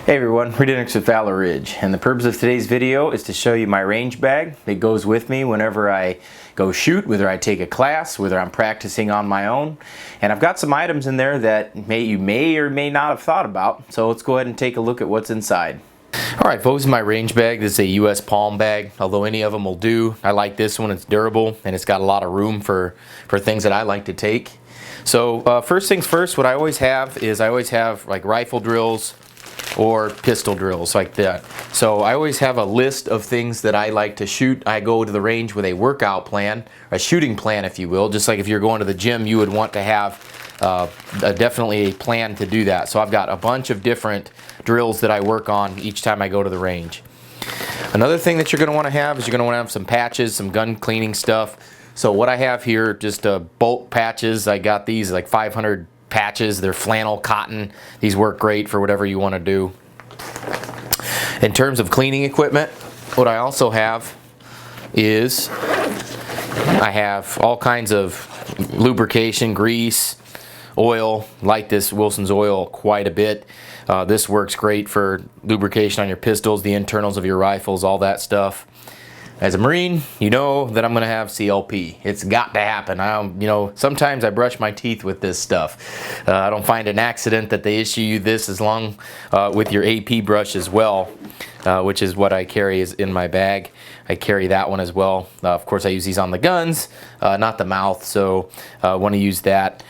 Hey everyone, Reid with Ridge, and the purpose of today's video is to show you my range bag that goes with me whenever I go shoot, whether I take a class, whether I'm practicing on my own. And I've got some items in there that you may or may not have thought about, so let's go ahead and take a look at what's inside. Alright folks, my range bag. This is a US Palm bag, although any of them will do. I like this one, it's durable and it's got a lot of room for things that I like to take. So first things first, what I always have is like rifle drills or pistol drills like that. So I always have a list of things that I like to shoot. I go to the range with a workout plan, a shooting plan if you will, just like if you're going to the gym you would want to have definitely a plan to do that. So I've got a bunch of different drills that I work on each time I go to the range. Another thing that you're going to want to have is you're going to want to have some patches, some gun cleaning stuff. So what I have here, just bulk patches. I got these like 500 patches. They're flannel, cotton. These work great for whatever you want to do. In terms of cleaning equipment, what I also have is I have all kinds of lubrication, grease, oil. Like this Wilson's oil quite a bit. This works great for lubrication on your pistols, the internals of your rifles, all that stuff. As a Marine, you know that I'm going to have CLP. It's got to happen. Sometimes I brush my teeth with this stuff. I don't find an accident that they issue you this as long with your AP brush as well, which is what I carry is in my bag. I carry that one as well. Of course, I use these on the guns, not the mouth, so I want to use that.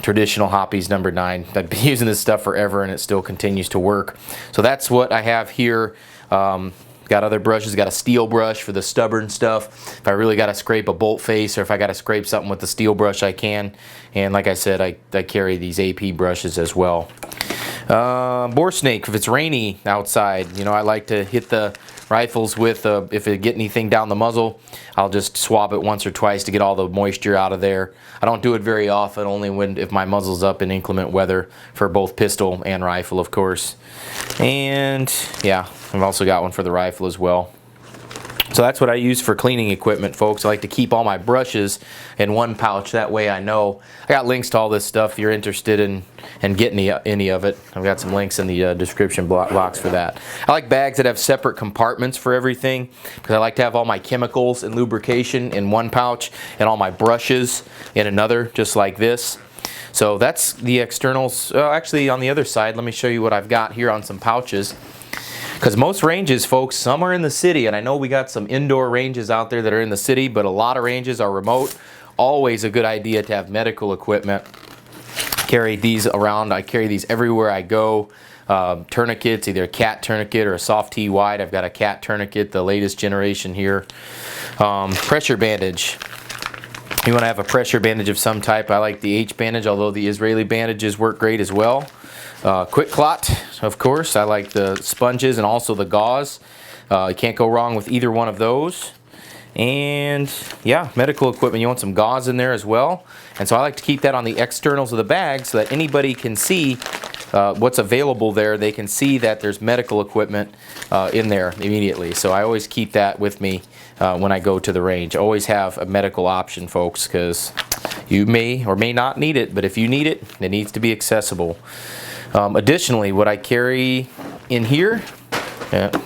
Traditional Hoppies number 9. I've been using this stuff forever and it still continues to work. So that's what I have here. Got other brushes, got a steel brush for the stubborn stuff. If I really got to scrape a bolt face or if I got to scrape something with the steel brush, I can. And like I said, I carry these AP brushes as well. Bore snake, if it's rainy outside, I like to hit the rifles with, if I get anything down the muzzle, I'll just swab it once or twice to get all the moisture out of there. I don't do it very often, only if my muzzle's up in inclement weather for both pistol and rifle, of course. And yeah, I've also got one for the rifle as well. So that's what I use for cleaning equipment, folks. I like to keep all my brushes in one pouch. That way I know. I got links to all this stuff if you're interested in getting any of it. I've got some links in the description box for that. I like bags that have separate compartments for everything because I like to have all my chemicals and lubrication in one pouch and all my brushes in another, just like this. So that's the externals. Actually, on the other side, let me show you what I've got here on some pouches. Because most ranges, folks, some are in the city, and I know we got some indoor ranges out there that are in the city, but a lot of ranges are remote. Always a good idea to have medical equipment. Carry these around. I carry these everywhere I go. Tourniquets, either a cat tourniquet or a soft T wide. I've got a cat tourniquet, the latest generation here. Pressure bandage. You want to have a pressure bandage of some type. I like the H bandage, although the Israeli bandages work great as well. Quick clot, of course. I like the sponges and also the gauze. You can't go wrong with either one of those. And yeah, medical equipment. You want some gauze in there as well. And so I like to keep that on the externals of the bag so that anybody can see what's available there. They can see that there's medical equipment in there immediately. So I always keep that with me when I go to the range. Always have a medical option, folks, because you may or may not need it, but if you need it, it needs to be accessible. Additionally, what I carry in here,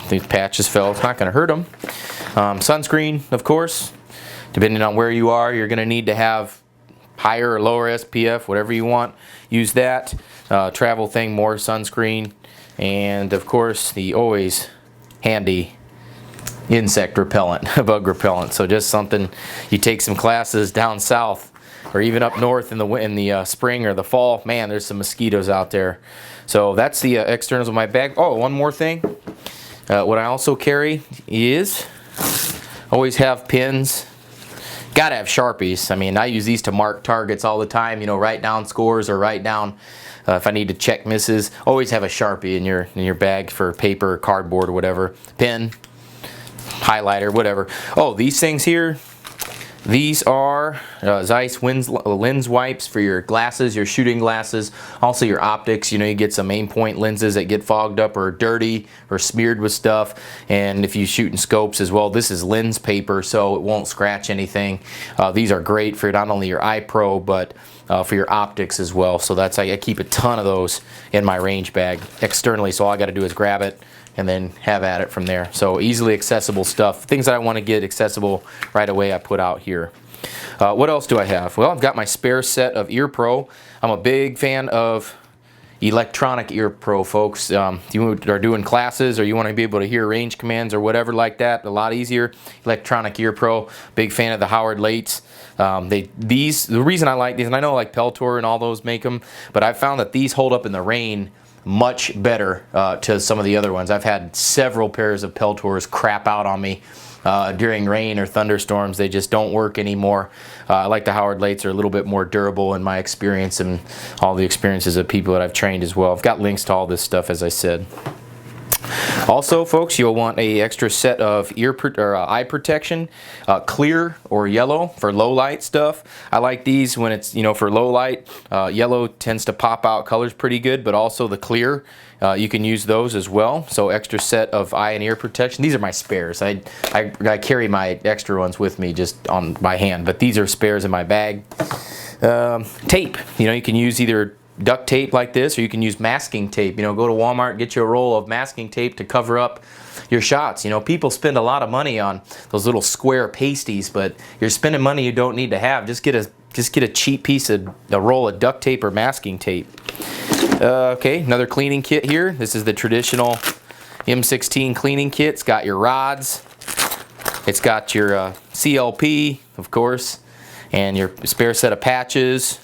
these patches fell, it's not going to hurt them. Sunscreen, of course. Depending on where you are, you're going to need to have higher or lower SPF, whatever you want. Use that. Travel thing, more sunscreen. And of course, the always handy insect repellent, bug repellent. So just something, you take some classes down south or even up north in the spring or the fall, man, there's some mosquitoes out there. So that's the externals of my bag. Oh, one more thing. What I also carry is, always have pins. Gotta have Sharpies. I mean, I use these to mark targets all the time, write down scores or write down if I need to check misses. Always have a Sharpie in your bag for paper, cardboard, or whatever. Pen, highlighter, whatever. Oh, these things here. These are Zeiss lens wipes for your glasses, your shooting glasses, also your optics. You get some main point lenses that get fogged up or dirty or smeared with stuff. And if you shoot in scopes as well, this is lens paper, so it won't scratch anything. These are great for not only your eye pro, but for your optics as well. So that's, I keep a ton of those in my range bag externally, so all I got to do is grab it and then have at it from there. So easily accessible stuff. Things that I want to get accessible right away, I put out here. What else do I have? Well, I've got my spare set of Ear Pro. I'm a big fan of electronic Ear Pro, folks. If you are doing classes or you want to be able to hear range commands or whatever like that, a lot easier. Electronic Ear Pro. Big fan of the Howard Lates. The reason I like these, and I know like Peltor and all those make them, but I've found that these hold up in the rain much better to some of the other ones. I've had several pairs of Peltors crap out on me during rain or thunderstorms. They just don't work anymore. I like the Howard Lates, are a little bit more durable in my experience and all the experiences of people that I've trained as well. I've got links to all this stuff, as I said. Also, folks, you'll want a extra set of eye protection, clear or yellow for low light stuff. I like these when it's, for low light. Yellow tends to pop out colors pretty good, but also the clear, you can use those as well. So extra set of eye and ear protection. These are my spares. I carry my extra ones with me just on my hand, but these are spares in my bag. Tape, you can use either duct tape like this, or you can use masking tape. Go to Walmart, get you a roll of masking tape to cover up your shots. People spend a lot of money on those little square pasties, but you're spending money you don't need to have. Just get a cheap piece of a roll of duct tape or masking tape. Okay, another cleaning kit here. This is the traditional M16 cleaning kit. It's got your rods, it's got your CLP, of course, and your spare set of patches.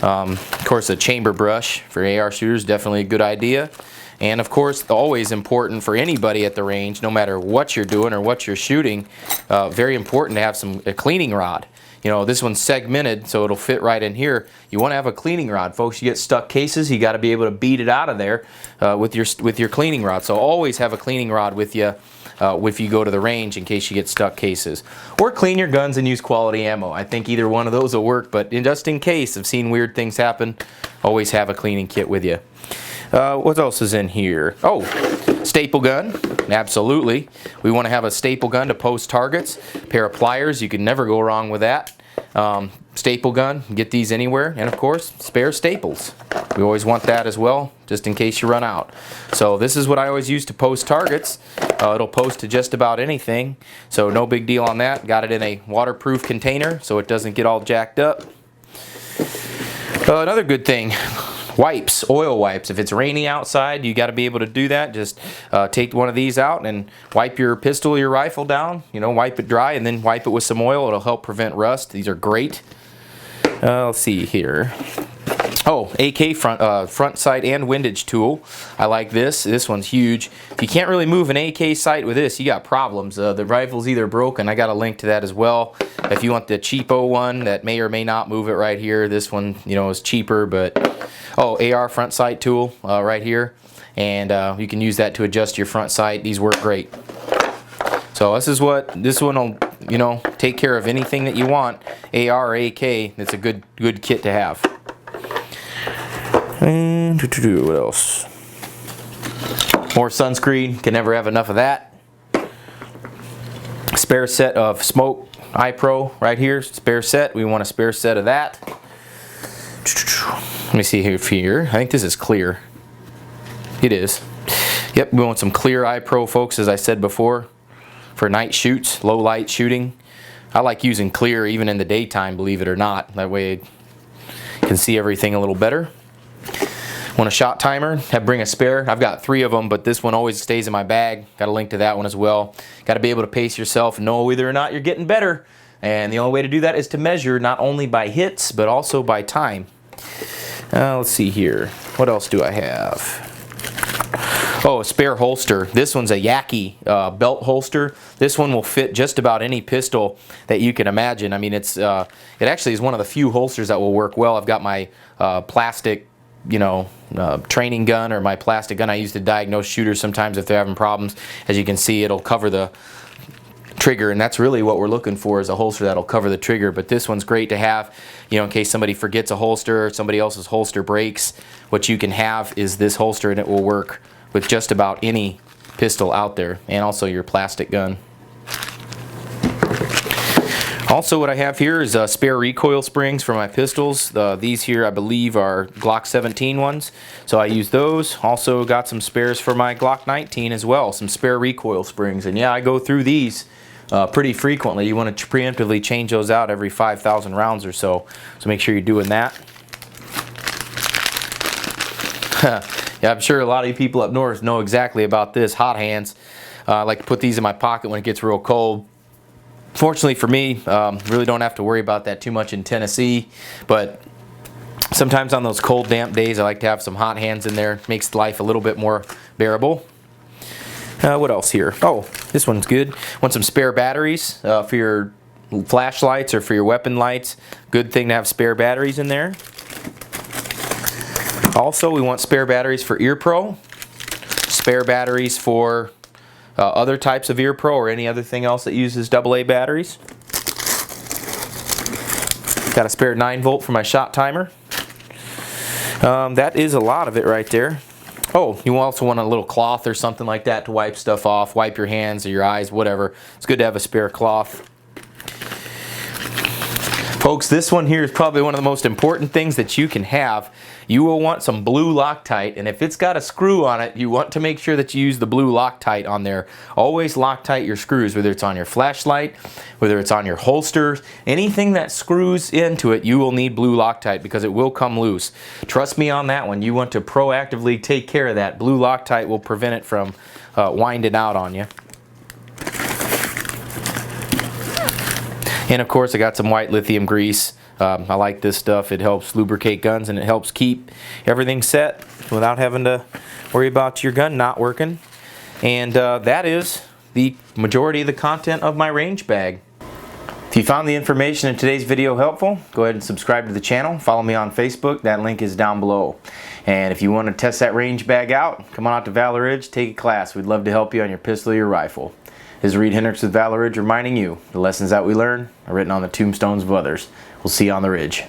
Of course, a chamber brush for AR shooters, definitely a good idea. And of course, always important for anybody at the range, no matter what you're doing or what you're shooting, very important to have a cleaning rod. This one's segmented, so it'll fit right in here. You want to have a cleaning rod, folks. You get stuck cases, you got to be able to beat it out of there with your cleaning rod. So always have a cleaning rod with you if you go to the range in case you get stuck cases. Or clean your guns and use quality ammo. I think either one of those will work, but just in case, I've seen weird things happen, always have a cleaning kit with you. What else is in here? Oh, staple gun. Absolutely. We want to have a staple gun to post targets. A pair of pliers, you can never go wrong with that. Staple gun, get these anywhere. And of course, spare staples. We always want that as well, just in case you run out. So this is what I always use to post targets. It'll post to just about anything, so no big deal on that. Got it in a waterproof container so it doesn't get all jacked up. Another good thing, wipes, oil wipes. If it's raining outside, you got to be able to do that. Just take one of these out and wipe your pistol or your rifle down. Wipe it dry and then wipe it with some oil. It'll help prevent rust. These are great. Let's see here. Oh, AK front sight and windage tool. I like this. This one's huge. If you can't really move an AK sight with this, you got problems. The rifle's either broken. I got a link to that as well. If you want the cheapo one that may or may not move it right here, this one, is cheaper. But AR front sight tool right here, and you can use that to adjust your front sight. These work great. So this one will, take care of anything that you want. AR or AK. It's a good kit to have. And what else? More sunscreen. Can never have enough of that. Spare set of smoke eye pro right here. Spare set. We want a spare set of that. Let me see here. I think this is clear. It is. Yep, we want some clear eye pro, folks, as I said before, for night shoots, low light shooting. I like using clear even in the daytime, believe it or not. That way you can see everything a little better. Want a shot timer? Bring a spare. I've got 3 of them, but this one always stays in my bag. Got a link to that one as well. Got to be able to pace yourself and know whether or not you're getting better. And the only way to do that is to measure not only by hits, but also by time. Let's see here. What else do I have? Oh, a spare holster. This one's a Yaki belt holster. This one will fit just about any pistol that you can imagine. I mean, it actually is one of the few holsters that will work well. I've got my plastic, training gun, or my plastic gun I use to diagnose shooters sometimes if they're having problems. As you can see, it'll cover the trigger, and that's really what we're looking for, is a holster that'll cover the trigger. But this one's great to have, in case somebody forgets a holster or somebody else's holster breaks. What you can have is this holster, and it will work with just about any pistol out there, and also your plastic gun. Also, what I have here is spare recoil springs for my pistols. These here, I believe, are Glock 17 ones, so I use those. Also got some spares for my Glock 19 as well, some spare recoil springs. And yeah, I go through these pretty frequently. You want to preemptively change those out every 5,000 rounds or so, so make sure you're doing that. Yeah, I'm sure a lot of you people up north know exactly about this, hot hands. I like to put these in my pocket when it gets real cold. Fortunately for me, really don't have to worry about that too much in Tennessee, but sometimes on those cold, damp days, I like to have some hot hands in there. Makes life a little bit more bearable. What else here? Oh, this one's good. Want some spare batteries for your flashlights or for your weapon lights. Good thing to have spare batteries in there. Also, we want spare batteries for Ear Pro, spare batteries for other types of Ear Pro or any other thing else that uses AA batteries. Got a spare 9-volt for my shot timer. That is a lot of it right there. Oh, you also want a little cloth or something like that to wipe stuff off, wipe your hands or your eyes, whatever. It's good to have a spare cloth. Folks, this one here is probably one of the most important things that you can have. You will want some blue Loctite, and if it's got a screw on it, you want to make sure that you use the blue Loctite on there. Always Loctite your screws, whether it's on your flashlight, whether it's on your holsters, anything that screws into it, you will need blue Loctite because it will come loose. Trust me on that one. You want to proactively take care of that. Blue Loctite will prevent it from winding out on you. And of course, I got some white lithium grease. I like this stuff. It helps lubricate guns and it helps keep everything set without having to worry about your gun not working. And that is the majority of the content of my range bag. If you found the information in today's video helpful, go ahead and subscribe to the channel. Follow me on Facebook. That link is down below. And if you want to test that range bag out, come on out to Valor Ridge, take a class. We'd love to help you on your pistol or your rifle. This is Reid Henrichs with Valor Ridge reminding you the lessons that we learn are written on the tombstones of others. We'll see you on the ridge.